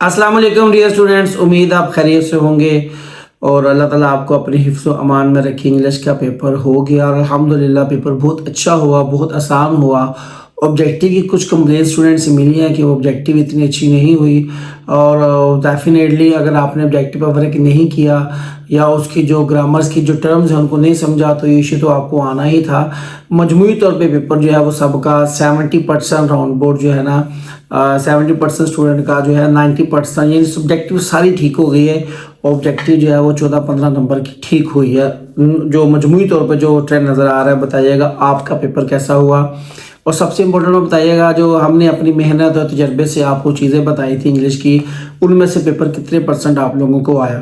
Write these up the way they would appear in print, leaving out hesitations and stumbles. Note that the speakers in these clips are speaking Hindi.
अस्सलाम वालेकुम डियर स्टूडेंट्स, उम्मीद आप खैरियत से होंगे और अल्लाह ताला आपको अपने हिफ्ज़ व अमान में रखे। इंग्लिश का पेपर हो गया और अल्हम्दुलिल्लाह पेपर बहुत अच्छा हुआ, बहुत आसान हुआ। ऑब्जेक्टिव की कुछ कंप्लेंट स्टूडेंट से मिली है कि वो ऑब्जेक्टिव इतनी अच्छी नहीं हुई और डेफिनेटली अगर आपने ऑब्जेक्टिव पर वर्क नहीं किया या उसकी जो ग्रामर्स की जो टर्म्स हैं उनको नहीं समझा तो ये इशू तो आपको आना ही था। मजमूई तौर पे पेपर जो है वो सबका 70% राउंड बोर्ड जो है ना 70% स्टूडेंट का जो है 90% यानी सब्जेक्टिव सारी ठीक हो गई है। ऑब्जेक्टिव जो है वो 14-15 नंबर की ठीक हुई है। जो मजमूई तौर पे जो ट्रेंड नज़र आ रहा है, बताइएगा आपका पेपर कैसा हुआ। और सबसे इम्पोर्टेंट बताइएगा जो हमने अपनी मेहनत और तजर्बे से आपको चीज़ें बताई थी इंग्लिश की, उनमें से पेपर कितने % आप लोगों को आया।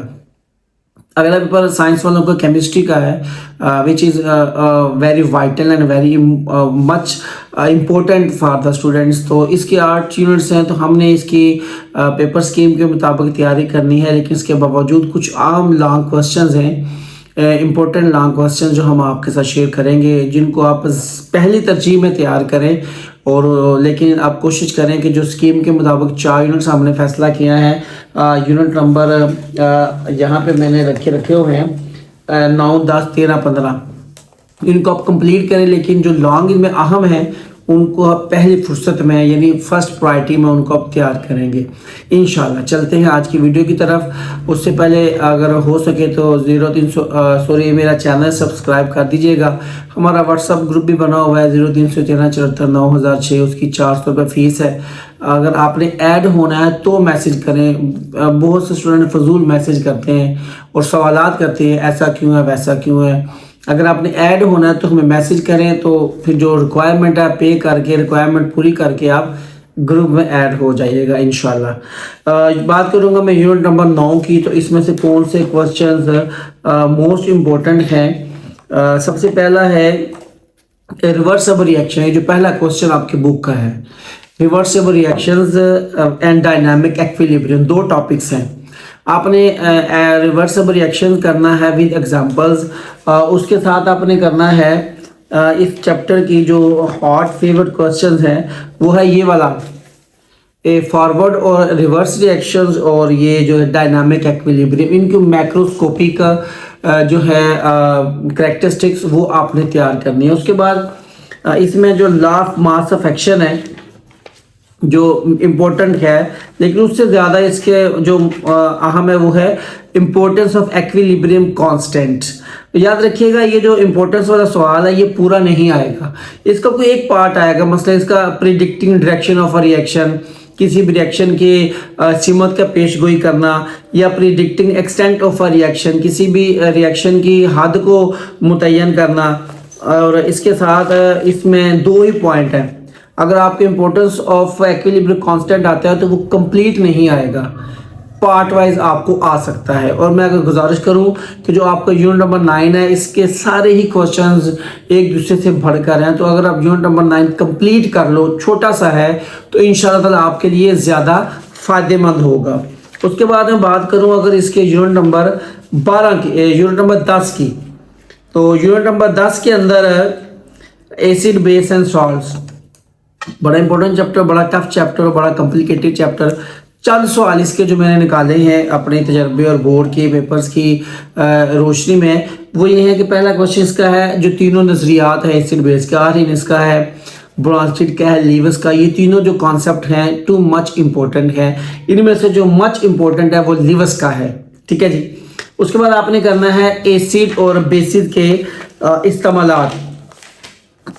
अगला पेपर साइंस वालों का केमिस्ट्री का है, which is very vital and very much important for the students. तो इसके 8 यूनिट्स हैं, तो हमने इसकी पेपर स्कीम के मुताबिक तैयारी करनी है, लेकिन इसके बावजूद कुछ आम लॉन्ग क्वेश्चंस हैं, इम्पोर्टेंट लॉन्ग क्वेश्चन जो हम आपके साथ शेयर करेंगे, जिनको आप पहली तरजीह में तैयार करें। और लेकिन आप कोशिश करें कि जो स्कीम के मुताबिक 4 यूनिट्स हमने फैसला किया है, यूनिट नंबर यहाँ पे मैंने रखे हुए हैं 9, 10, 13, 15, इनको आप कंप्लीट करें। लेकिन जो लॉन्ग इनमें अहम है उनको आप पहली फुर्सत में यानी फर्स्ट प्रायोरिटी में उनको आप तैयार करेंगे इंशाल्लाह। चलते हैं आज की वीडियो की तरफ। उससे पहले अगर हो सके तो 0300 मेरा चैनल सब्सक्राइब कर दीजिएगा। हमारा व्हाट्सअप ग्रुप भी बना हुआ है 0313749006, उसकी 400 रुपये फ़ीस है। अगर आपने ऐड होना है तो मैसेज करें। बहुत से स्टूडेंट फजूल मैसेज करते हैं और सवालात करते हैं, ऐसा क्यों है वैसा क्यों है। अगर आपने ऐड होना है तो हमें मैसेज करें, तो फिर जो रिक्वायरमेंट है पे करके रिक्वायरमेंट पूरी करके आप ग्रुप में ऐड हो जाइएगा इंशाल्लाह। बात करूंगा मैं यूनिट नंबर 9 की, तो इसमें से कौन से क्वेश्चंस मोस्ट इम्पोर्टेंट हैं। सबसे पहला है रिवर्सिबल रिएक्शन। ये जो पहला क्वेश्चन आपके बुक का है, reversible reactions and dynamic equilibrium, 2 topics हैं। आपने रिवर्सिबल रिएक्शन करना है विद एग्जांपल्स। उसके साथ आपने करना है इस चैप्टर की जो हॉट फेवरेट क्वेश्चंस हैं वो है ये वाला, फॉरवर्ड और रिवर्स रिएक्शंस और ये जो है डायनामिक इक्विलिब्रियम, इनकी मैक्रोस्कोपिक जो है करैक्टरिस्टिक्स वो आपने तैयार करनी है। उसके बाद इसमें जो law of mass of action है जो इम्पोर्टेंट है, लेकिन उससे ज़्यादा इसके जो अहम है वो है इम्पोर्टेंस ऑफ इक्विलिब्रियम कांस्टेंट। याद रखिएगा ये जो इम्पोर्टेंस वाला सवाल है ये पूरा नहीं आएगा, इसका कोई एक पार्ट आएगा। मसला इसका predicting direction of a reaction, किसी भी रिएक्शन की सीमत का पेशगोई करना, या predicting extent of a reaction, किसी भी रिएक्शन की हद को मुतय्यन करना। और इसके साथ इसमें 2 ही पॉइंट हैं। अगर आपके इम्पोर्टेंस ऑफ इक्विलिब्रियम कांस्टेंट आता है तो वो कंप्लीट नहीं आएगा, पार्ट वाइज आपको आ सकता है। और मैं अगर गुजारिश करूं कि जो आपका यूनिट नंबर 9 है इसके सारे ही क्वेश्चंस एक दूसरे से बढ़कर हैं, तो अगर आप यूनिट नंबर 9 कंप्लीट कर लो, छोटा सा है, तो इंशाल्लाह ताला आपके लिए ज़्यादा फ़ायदेमंद होगा। उसके बाद मैं बात करूँ अगर इसके यूनिट नंबर 12 की, यूनिट नंबर 10 की, तो यूनिट नंबर 10 के अंदर एसिड बेस एंड सॉल्ट्स, बड़ा इंपॉर्टेंट चैप्टर, बड़ा टफ चैप्टर, बड़ा कॉम्प्लिकेटेड चैप्टर। चंद सवाल इसके जो मैंने निकाले हैं अपने तजर्बे और बोर्ड के पेपर्स की रोशनी में, वो ये है कि पहला क्वेश्चन इसका है जो तीनों नज़रियात है एसिड बेस का, आर्हीनेस का है, ब्रांचिट का है, लीवस का, ये तीनों जो कॉन्सेप्ट हैं टू मच इम्पोर्टेंट है। इनमें से जो मच इम्पोर्टेंट है वो लीवस का है, ठीक है जी। उसके बाद आपने करना है एसिड और बेसिस के इस्तेमालात,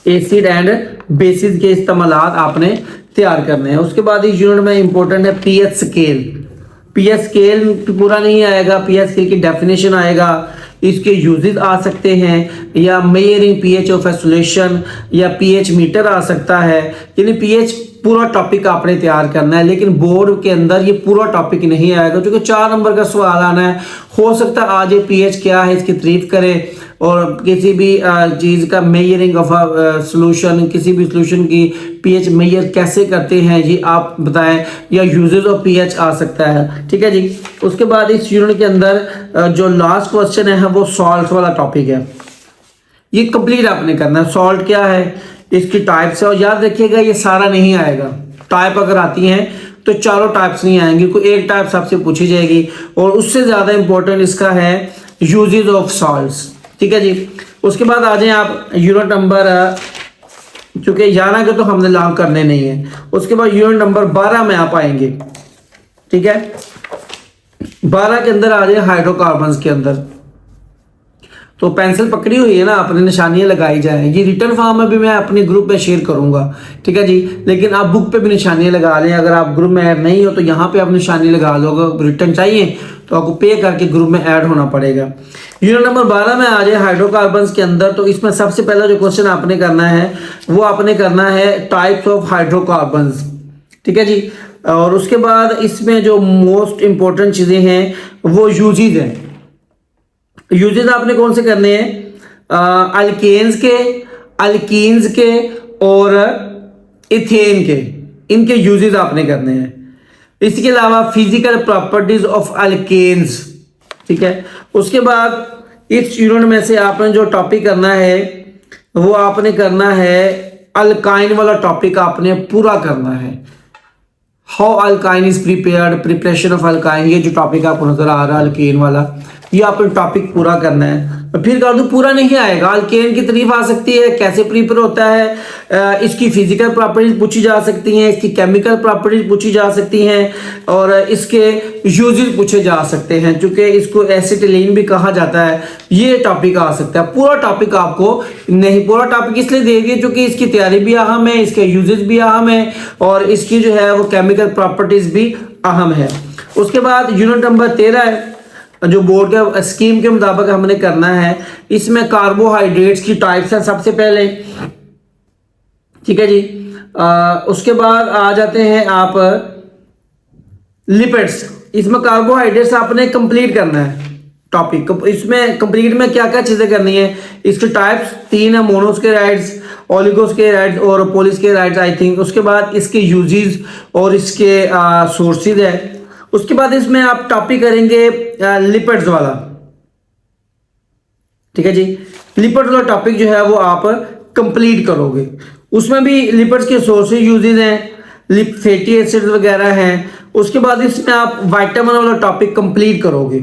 एसिड एंड बेसिस के इस्तेमालात आपने तैयार करने हैं। उसके बाद इस यूनिट में इंपॉर्टेंट है पीएच स्केल। पीएच स्केल पूरा नहीं आएगा, पीएच स्केल की डेफिनेशन आएगा, इसके यूजेस आ सकते हैं, या measuring pH of A solution, या पीएच मीटर आ सकता है। यानी पीएच पूरा टॉपिक आपने तैयार करना है, लेकिन बोर्ड के अंदर ये पूरा टॉपिक नहीं आएगा क्योंकि 4 नंबर का सवाल आना है। हो सकता है आज ये पीएच क्या है इसकी तारीफ करें, और किसी भी चीज़ का मेजरिंग ऑफ सॉल्यूशन, किसी भी सॉल्यूशन की पीएच मेजर कैसे करते हैं ये आप बताएं, या यूजेस ऑफ पीएच आ सकता है, ठीक है जी। उसके बाद इस यूनिट के अंदर जो लास्ट क्वेश्चन है वो सॉल्ट वाला टॉपिक है, ये कंप्लीट आपने करना है। सॉल्ट क्या है, इसकी टाइप्स है, और याद रखिएगा ये सारा नहीं आएगा। टाइप अगर आती हैं तो चारों टाइप्स नहीं आएंगे, कोई एक टाइप सबसे पूछी जाएगी। और उससे ज़्यादा इंपॉर्टेंट इसका है यूजेज ऑफ सॉल्ट्स, ठीक है जी। उसके बाद आ जाएं आप यूनिट नंबर, चूंकि 11 के तो हमने लॉन्ग करने नहीं है, उसके बाद यूनिट नंबर 12 में आप आएंगे, ठीक है। 12 के अंदर आ जाए हाइड्रोकार्बन्स के अंदर। तो पेंसिल पकड़ी हुई है ना, अपनी निशानियां लगाई जाए। ये रिटर्न फॉर्म में भी मैं अपने ग्रुप में शेयर करूंगा, ठीक है जी। लेकिन आप बुक पे भी निशानियां लगा लें, अगर आप ग्रुप में ऐड नहीं हो तो यहाँ पे आप निशानी लगा लो। अगर रिटर्न चाहिए तो आपको पे करके ग्रुप में ऐड होना पड़ेगा। यूनिट नंबर 12 में आ जाए हाइड्रोकार्बन्स के अंदर। तो इसमें सबसे पहला जो क्वेश्चन आपने करना है वो आपने करना है टाइप्स ऑफ हाइड्रोकार्बन्स, ठीक है जी। और उसके बाद इसमें जो मोस्ट इंपॉर्टेंट चीजें हैं वो यूजेज हैं। यूजेज आपने कौन से करने हैं, अल्केन्स के, अल्कीन्स के और इथेन के, इनके यूजेज आपने करने हैं। इसके अलावा फिजिकल प्रॉपर्टीज ऑफ अल्केन्स, ठीक है। उसके बाद इस यूनिट में से आपने जो टॉपिक करना है वो आपने करना है अल्काइन वाला टॉपिक आपने पूरा करना है। How alkyne is prepared, preparation of alkyne, ये जो टॉपिक आपको नजर आ रहा है अल्केन वाला, ये आपने टॉपिक पूरा करना है। फिर कर दूं पूरा नहीं आएगा, अल्केन की तारीफ आ सकती है, कैसे प्रिपेयर होता है, इसकी फिजिकल प्रॉपर्टीज पूछी जा सकती हैं, इसकी केमिकल प्रॉपर्टीज पूछी जा सकती हैं और इसके यूजेस पूछे जा सकते हैं। चूंकि इसको एसिटिलीन भी कहा जाता है, ये टॉपिक आ सकता है। पूरा टॉपिक आपको नहीं, पूरा टॉपिक इसलिए देगी क्योंकि इसकी तैयारी भी अहम है, इसके यूजेस भी अहम है और इसकी जो है वो केमिकल प्रॉपर्टीज भी अहम है। उसके बाद यूनिट नंबर 13 है, जो बोर्ड के स्कीम के मुताबिक हमने करना है। इसमें कार्बोहाइड्रेट्स की टाइप्स हैं सबसे पहले, ठीक है जी। उसके बाद आ जाते हैं आप लिपिड्स। इसमें कार्बोहाइड्रेट्स आपने कंप्लीट करना है टॉपिक। इसमें कंप्लीट में क्या क्या चीजें करनी है, इसके टाइप्स 3 है, मोनोस्केराइड्स, ओलिगोस्केराइड्स और पॉलीस्केराइड्स आई थिंक। उसके बाद इसके यूजेस और इसके सोर्सेज है। उसके बाद इसमें आप टॉपिक करेंगे लिपिड्स वाला, ठीक है जी। लिपिड्स वाला टॉपिक जो है वो आप कंप्लीट करोगे। उसमें भी लिपिड्स के सोर्सेज यूजेस हैं, फैटी एसिड्स वगैरह हैं। उसके बाद इसमें आप विटामिन वाला टॉपिक कंप्लीट करोगे।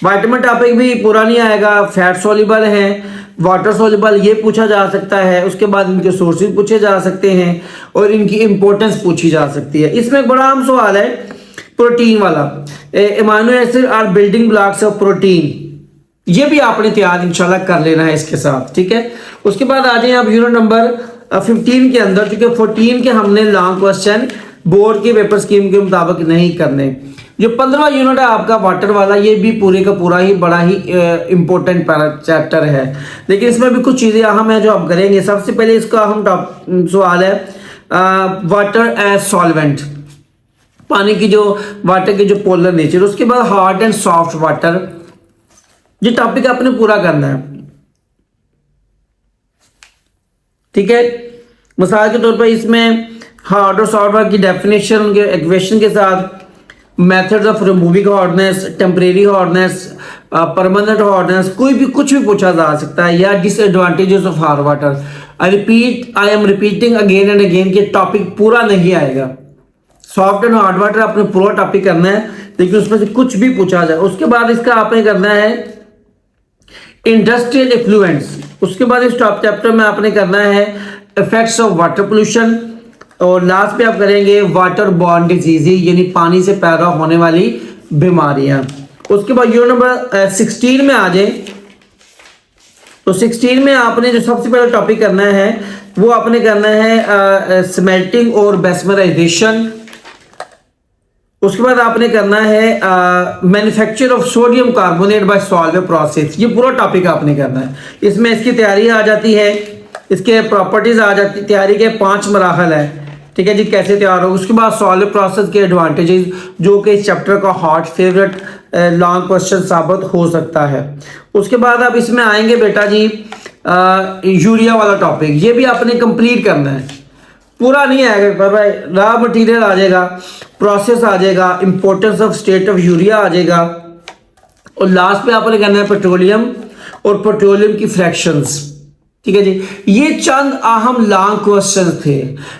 विटामिन टॉपिक भी पूरा नहीं आएगा, फैट सॉल्युबल है, वाटर सॉल्युबल, ये पूछा जा सकता है। उसके बाद इनके सोर्सेज पूछे जा सकते हैं और इनकी इंपॉर्टेंस पूछी जा सकती है। इसमें एक बड़ा आम सवाल है प्रोटीन वाला, amino acid are building blocks of protein, ये भी आपने तैयार इंशाल्लाह कर लेना है इसके साथ, ठीक है। उसके बाद आ जाए आप यूनिट नंबर 15 के अंदर, क्योंकि 14 के हमने लॉन्ग क्वेश्चन बोर्ड के पेपर स्कीम के मुताबिक नहीं करने। जो 15वां यूनिट है आपका वाटर वाला, ये भी पूरे का पूरा ही बड़ा ही इंपॉर्टेंट चैप्टर है, लेकिन इसमें भी कुछ चीजें अहम है जो आप करेंगे। सबसे पहले इसका अहम सवाल है वाटर एज सॉल्वेंट, पानी की जो वाटर की जो पोलर नेचर। उसके बाद हार्ड एंड सॉफ्ट वाटर, ये टॉपिक आपने पूरा करना है, ठीक है। मिसाल के तौर पर इसमें हार्ड और सॉफ्ट वाटर की डेफिनेशन, उनके इक्वेशन के साथ, methods of removing hardness, temporary hardness, permanent hardness, कोई भी कुछ भी पूछा जा सकता है, या disadvantages of hard water. I am repeating again and again कि टॉपिक पूरा नहीं आएगा। सॉफ्ट एंड हार्ड वाटर आपने पूरा टॉपिक करना है, लेकिन उसमें से कुछ भी पूछा जाए। उसके बाद इसका आपने करना है इंडस्ट्रियल इफ्लुएंस। उसके बाद इस टॉप चैप्टर में आपने करना है इफेक्ट्स ऑफ वाटर पोल्यूशन, और लास्ट पे आप करेंगे वाटर बॉर्न डिजीज, यानी पानी से पैदा होने वाली बीमारियां। उसके बाद यूनिट नंबर 16 में आ जाए। तो 16 में आपने जो सबसे पहला टॉपिक करना है वो आपने करना है स्मेल्टिंग और बेस्मराइजेशन। उसके बाद आपने करना है manufacture of sodium carbonate bye solvent process, ये पूरा टॉपिक आपने करना है। इसमें इसकी तैयारी आ जाती है, इसके प्रॉपर्टीज आ जाती, तैयारी के 5 मराहल है, ठीक है जी, कैसे तैयार हो। उसके बाद सॉल्वेंट प्रोसेस के एडवांटेजेस, जो कि इस चैप्टर का हॉट फेवरेट लॉन्ग क्वेश्चन साबित हो सकता है। उसके बाद आप इसमें आएंगे बेटा जी यूरिया वाला टॉपिक, ये भी आपने कंप्लीट करना है, पूरा नहीं आएगा भाई। रॉ मटेरियल आ जाएगा, प्रोसेस आ जाएगा, importance of state of urea आ जाएगा, और लास्ट पे आपने करना है पेट्रोलियम और पेट्रोलियम की फ्रैक्शंस, ठीक है जी। ये चंद अहम लॉन्ग क्वेश्चन थे।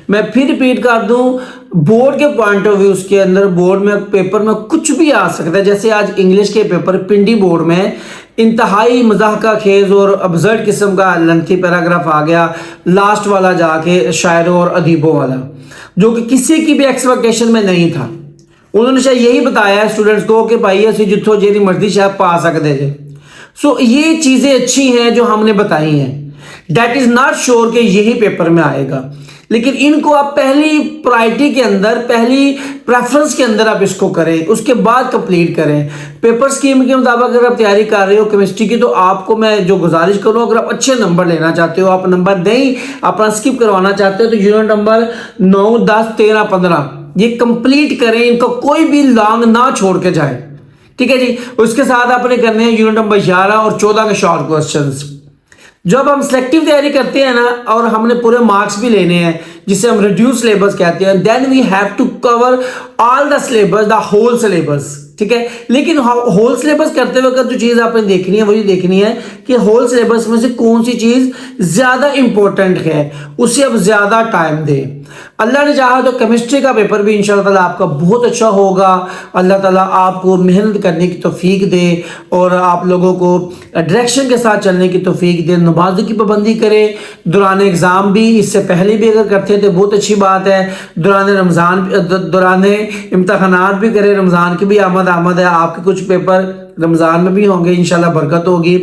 मैं फिर रिपीट कर दूं, बोर्ड के पॉइंट ऑफ व्यू के अंदर बोर्ड में पेपर में कुछ भी आ सकता है। जैसे आज इंग्लिश के पेपर पिंडी बोर्ड में इंतहाई मजाक खेज और अबजर्ड किस्म का लेंथी पैराग्राफ आ गया, लास्ट वाला जाके शायरों और अदीबों वाला, जो कि किसी की भी एक्सपेक्टेशन में नहीं था। उन्होंने शायद यही बताया स्टूडेंट्स को कि भाई असं जिथों जेरी मर्जी शायद पा सकते थे। सो ये चीज़ें अच्छी हैं जो हमने बताई हैं। डेट इज़ नॉट श्योर कि यही पेपर में आएगा, लेकिन इनको आप पहली प्रायोरिटी के अंदर, पहली प्रेफरेंस के अंदर आप इसको करें, उसके बाद कंप्लीट करें। पेपर स्कीम के मुताबिक अगर आप तैयारी कर रहे हो केमिस्ट्री की, तो आपको मैं जो गुजारिश करूँ, अगर आप अच्छे नंबर लेना चाहते हो, आप नंबर नहीं अपना स्किप करवाना चाहते हो, तो यूनिट नंबर 9, 10, 13, 15 ये कंप्लीट करें। इनको कोई भी लॉन्ग ना छोड़ के जाए, ठीक है जी। उसके साथ आपने करने हैं यूनिट नंबर 11 और 14 के शॉर्ट क्वेश्चंस। जब हम सिलेक्टिव तैयारी करते हैं ना, और हमने पूरे मार्क्स भी लेने हैं, जिसे हम रिड्यूस सिलेबस कहते हैं, then we have to cover all the syllabus, the whole syllabus, ठीक है। लेकिन होल सिलेबस करते वक्त जो चीज़ आपने देखनी है, वही देखनी है कि होल सिलेबस में से कौन सी चीज़ ज़्यादा इंपॉर्टेंट है, उसे अब ज़्यादा टाइम दें। अल्लाह ने चाहा तो केमिस्ट्री का पेपर भी इंशाअल्लाह ताला आपका बहुत अच्छा होगा। अल्लाह ताला आपको मेहनत करने की तौफीक दे और आप लोगों को डायरेक्शन के साथ चलने की तौफीक दे। नमाज़ों की पाबंदी करें दौरान एग्ज़ाम भी, इससे पहले भी अगर करते हैं तो बहुत अच्छी बात है। दौरान रमज़ान, दौरान इम्तहानात भी करें। रमज़ान की भी आमद है, आपके कुछ पेपर रमज़ान में भी होंगे, इंशाल्लाह बरकत होगी।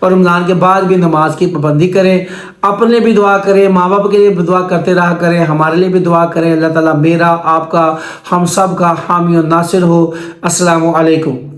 और रमज़ान के बाद भी नमाज की पाबंदी करें, अपने भी दुआ करें, माँ बाप के लिए भी दुआ करते रहा करें, हमारे लिए भी दुआ करें। अल्लाह ताला मेरा, आपका, हम सब का हामी और नासिर हो। अस्सलामु अलैकुम।